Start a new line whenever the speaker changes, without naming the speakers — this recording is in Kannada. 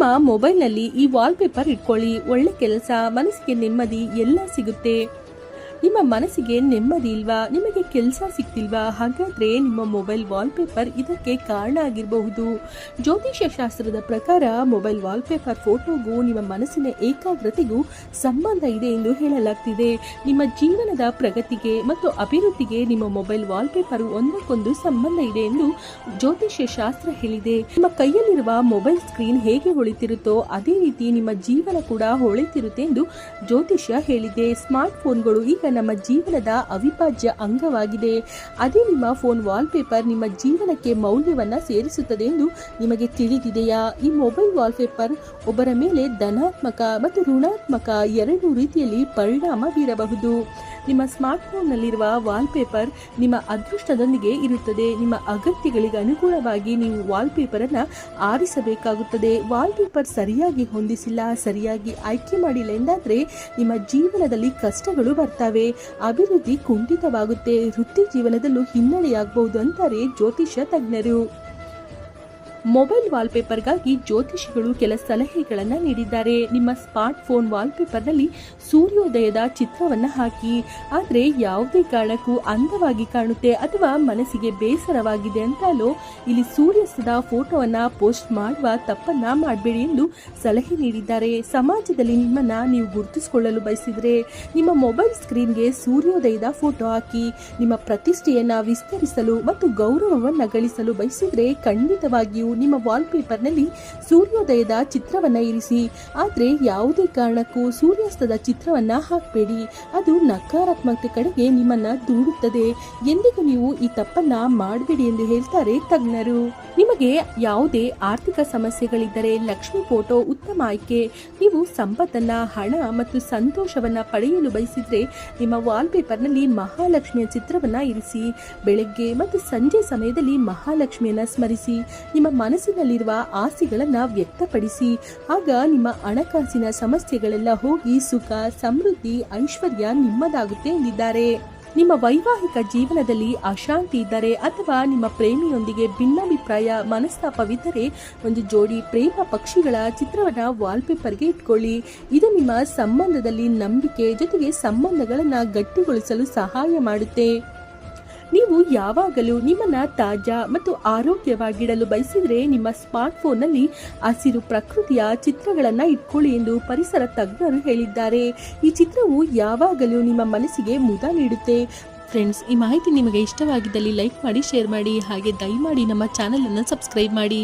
ನಿಮ್ಮ ಮೊಬೈಲ್ನಲ್ಲಿ ಈ ವಾಲ್ಪೇಪರ್ ಇಟ್ಕೊಳ್ಳಿ. ಒಳ್ಳೆ ಕೆಲಸ, ಮನಸ್ಸಿಗೆ ನೆಮ್ಮದಿ ಎಲ್ಲ ಸಿಗುತ್ತೆ. ನಿಮ್ಮ ಮನಸ್ಸಿಗೆ ನೆಮ್ಮದಿ ಇಲ್ವಾ? ನಿಮಗೆ ಕೆಲಸ ಸಿಗ್ತಿಲ್ವಾ? ಹಾಗಾದರೆ ನಿಮ್ಮ ಮೊಬೈಲ್ ವಾಲ್ಪೇಪರ್ ಇದಕ್ಕೆ ಕಾರಣ ಆಗಿರಬಹುದು. ಜ್ಯೋತಿಷ್ಯ ಶಾಸ್ತ್ರದ ಪ್ರಕಾರ ಮೊಬೈಲ್ ವಾಲ್ಪೇಪರ್ ಫೋಟೋಗೂ ನಿಮ್ಮ ಮನಸ್ಸಿನ ಏಕಾಗ್ರತೆಗೂ ಸಂಬಂಧ ಇದೆ ಎಂದು ಹೇಳಲಾಗ್ತಿದೆ. ನಿಮ್ಮ ಜೀವನದ ಪ್ರಗತಿಗೆ ಮತ್ತು ಅಭಿವೃದ್ಧಿಗೆ ನಿಮ್ಮ ಮೊಬೈಲ್ ವಾಲ್ಪೇಪರ್ ಒಂದಕ್ಕೊಂದು ಸಂಬಂಧ ಇದೆ ಎಂದು ಜ್ಯೋತಿಷ್ಯ ಶಾಸ್ತ್ರ ಹೇಳಿದೆ. ನಿಮ್ಮ ಕೈಯಲ್ಲಿರುವ ಮೊಬೈಲ್ ಸ್ಕ್ರೀನ್ ಹೇಗೆ ಹೊಳಿತಿರುತ್ತೋ ಅದೇ ರೀತಿ ನಿಮ್ಮ ಜೀವನ ಕೂಡ ಹೊಳಿತಿರುತ್ತೆ ಎಂದು ಜ್ಯೋತಿಷ್ಯ ಹೇಳಿದೆ. ಸ್ಮಾರ್ಟ್ ಫೋನ್ಗಳು ಈಗ ನಮ್ಮ ಜೀವನದ ಅವಿಭಾಜ್ಯ ಅಂಗವಾಗಿದೆ. ಅದೇ ನಿಮ್ಮ ಫೋನ್ ವಾಲ್ಪೇಪರ್ ನಿಮ್ಮ ಜೀವನಕ್ಕೆ ಮೌಲ್ಯವನ್ನ ಸೇರಿಸುತ್ತದೆ ಎಂದು ನಿಮಗೆ ತಿಳಿದಿದೆಯಾ? ಈ ಮೊಬೈಲ್ ವಾಲ್ಪೇಪರ್ ಒಬ್ಬರ ಮೇಲೆ ಧನಾತ್ಮಕ ಮತ್ತು ಋಣಾತ್ಮಕ ಎರಡೂ ರೀತಿಯಲ್ಲಿ ಪರಿಣಾಮ ಬೀರಬಹುದು. ನಿಮ್ಮ ಸ್ಮಾರ್ಟ್ ಫೋನ್ನಲ್ಲಿರುವ ವಾಲ್ಪೇಪರ್ ನಿಮ್ಮ ಅದೃಷ್ಟದೊಂದಿಗೆ ಇರುತ್ತದೆ. ನಿಮ್ಮ ಅಗತ್ಯಗಳಿಗೆ ಅನುಗುಣವಾಗಿ ನೀವು ವಾಲ್ಪೇಪರ್ ಅನ್ನು ಆರಿಸಬೇಕಾಗುತ್ತದೆ. ವಾಲ್ಪೇಪರ್ ಸರಿಯಾಗಿ ಹೊಂದಿಸಿಲ್ಲ, ಸರಿಯಾಗಿ ಆಯ್ಕೆ ಮಾಡಿಲ್ಲ ಎಂದಾದರೆ ನಿಮ್ಮ ಜೀವನದಲ್ಲಿ ಕಷ್ಟಗಳು ಬರ್ತವೆ, ಅಭಿವೃದ್ಧಿ ಕುಂಠಿತವಾಗುತ್ತೆ, ವೃತ್ತಿ ಜೀವನದಲ್ಲೂ ಹಿನ್ನಡೆಯಾಗಬಹುದು ಅಂತಾರೆ ಜ್ಯೋತಿಷ್ಯ ತಜ್ಞರು. ಮೊಬೈಲ್ ವಾಲ್ಪೇಪರ್ಗಾಗಿ ಜ್ಯೋತಿಷಿಗಳು ಕೆಲ ಸಲಹೆಗಳನ್ನು ನೀಡಿದ್ದಾರೆ. ನಿಮ್ಮ ಸ್ಮಾರ್ಟ್ ಫೋನ್ ವಾಲ್ಪೇಪರ್ನಲ್ಲಿ ಸೂರ್ಯೋದಯದ ಚಿತ್ರವನ್ನು ಹಾಕಿ. ಆದರೆ ಯಾವುದೇ ಕಾರಣಕ್ಕೂ ಅಂದವಾಗಿ ಕಾಣುತ್ತೆ ಅಥವಾ ಮನಸ್ಸಿಗೆ ಬೇಸರವಾಗಿದೆ ಅಂತಲೋ ಇಲ್ಲಿ ಸೂರ್ಯಾಸ್ತದ ಫೋಟೋವನ್ನು ಪೋಸ್ಟ್ ಮಾಡುವ ತಪ್ಪನ್ನ ಮಾಡಬೇಡಿ ಎಂದು ಸಲಹೆ ನೀಡಿದ್ದಾರೆ. ಸಮಾಜದಲ್ಲಿ ನಿಮ್ಮನ್ನು ನೀವು ಗುರುತಿಸಿಕೊಳ್ಳಲು ಬಯಸಿದರೆ ನಿಮ್ಮ ಮೊಬೈಲ್ ಸ್ಕ್ರೀನ್ಗೆ ಸೂರ್ಯೋದಯದ ಫೋಟೋ ಹಾಕಿ. ನಿಮ್ಮ ಪ್ರತಿಷ್ಠೆಯನ್ನು ವಿಸ್ತರಿಸಲು ಮತ್ತು ಗೌರವವನ್ನು ಗಳಿಸಲು ಬಯಸಿದರೆ ಖಂಡಿತವಾಗಿಯೂ ನಿಮ್ಮ ವಾಲ್ಪೇಪರ್ನಲ್ಲಿ ಸೂರ್ಯೋದಯದ ಚಿತ್ರವನ್ನು ಇರಿಸಿ. ಆದರೆ ಯಾವುದೇ ಕಾರಣಕ್ಕೂ ಸೂರ್ಯಾಸ್ತದ ಚಿತ್ರವನ್ನು ಹಾಕಬೇಡಿ, ಅದು ನಕಾರಾತ್ಮಕತೆ ಕಡೆಗೆ ನಿಮ್ಮನ್ನು ದೂಡುತ್ತದೆ. ಎಂದಿಗೂ ನೀವು ಈ ತಪ್ಪನ್ನ ಮಾಡಬೇಡಿ ಎಂದು ಹೇಳ್ತಾರೆ ತಜ್ಞರು. ನಿಮಗೆ ಯಾವುದೇ ಆರ್ಥಿಕ ಸಮಸ್ಯೆಗಳಿದ್ದರೆ ಲಕ್ಷ್ಮಿ ಫೋಟೋ ಉತ್ತಮ ಆಯ್ಕೆ. ನೀವು ಸಂಪತ್ತನ್ನ, ಹಣ ಮತ್ತು ಸಂತೋಷವನ್ನ ಪಡೆಯಲು ಬಯಸಿದ್ರೆ ನಿಮ್ಮ ವಾಲ್ಪೇಪರ್ನಲ್ಲಿ ಮಹಾಲಕ್ಷ್ಮಿಯ ಚಿತ್ರವನ್ನ ಇರಿಸಿ. ಬೆಳಗ್ಗೆ ಮತ್ತು ಸಂಜೆ ಸಮಯದಲ್ಲಿ ಮಹಾಲಕ್ಷ್ಮಿಯನ್ನ ಸ್ಮರಿಸಿ. ನಿಮ್ಮ ಮನಸ್ಸಿನಲ್ಲಿರುವ ಆಸೆಗಳನ್ನು ವ್ಯಕ್ತಪಡಿಸಿ. ಆಗ ನಿಮ್ಮ ಹಣಕಾಸಿನ ಸಮಸ್ಯೆಗಳೆಲ್ಲ ಹೋಗಿ ಸುಖ, ಸಮೃದ್ಧಿ, ಐಶ್ವರ್ಯ ನಿಮ್ಮದಾಗುತ್ತೆ ಎಂದಿದ್ದಾರೆ. ನಿಮ್ಮ ವೈವಾಹಿಕ ಜೀವನದಲ್ಲಿ ಅಶಾಂತಿ ಇದ್ದರೆ ಅಥವಾ ನಿಮ್ಮ ಪ್ರೇಮಿಯೊಂದಿಗೆ ಭಿನ್ನಾಭಿಪ್ರಾಯ, ಮನಸ್ತಾಪವಿದ್ದರೆ ಒಂದು ಜೋಡಿ ಪ್ರೇಮ ಪಕ್ಷಿಗಳ ಚಿತ್ರವನ್ನು ವಾಲ್ಪೇಪರ್ಗೆ ಇಟ್ಕೊಳ್ಳಿ. ಇದು ನಿಮ್ಮ ಸಂಬಂಧದಲ್ಲಿ ನಂಬಿಕೆ ಜೊತೆಗೆ ಸಂಬಂಧಗಳನ್ನು ಗಟ್ಟಿಗೊಳಿಸಲು ಸಹಾಯ ಮಾಡುತ್ತೆ. ನೀವು ಯಾವಾಗಲೂ ನಿಮ್ಮನ್ನ ತಾಜಾ ಮತ್ತು ಆರೋಗ್ಯವಾಗಿಡಲು ಬಯಸಿದರೆ ನಿಮ್ಮ ಸ್ಮಾರ್ಟ್ ಫೋನ್ನಲ್ಲಿ ಹಸಿರು ಪ್ರಕೃತಿಯ ಚಿತ್ರಗಳನ್ನು ಇಟ್ಕೊಳ್ಳಿ ಎಂದು ಪರಿಸರ ತಜ್ಞರು ಹೇಳಿದ್ದಾರೆ. ಈ ಚಿತ್ರವು ಯಾವಾಗಲೂ ನಿಮ್ಮ ಮನಸ್ಸಿಗೆ ಮುದ ನೀಡುತ್ತೆ. ಫ್ರೆಂಡ್ಸ್, ಈ ಮಾಹಿತಿ ನಿಮಗೆ ಇಷ್ಟವಾಗಿದ್ದಲ್ಲಿ ಲೈಕ್ ಮಾಡಿ, ಶೇರ್ ಮಾಡಿ, ಹಾಗೆ ದಯಮಾಡಿ ನಮ್ಮ ಚಾನೆಲ್ ಅನ್ನು ಸಬ್ಸ್ಕ್ರೈಬ್ ಮಾಡಿ.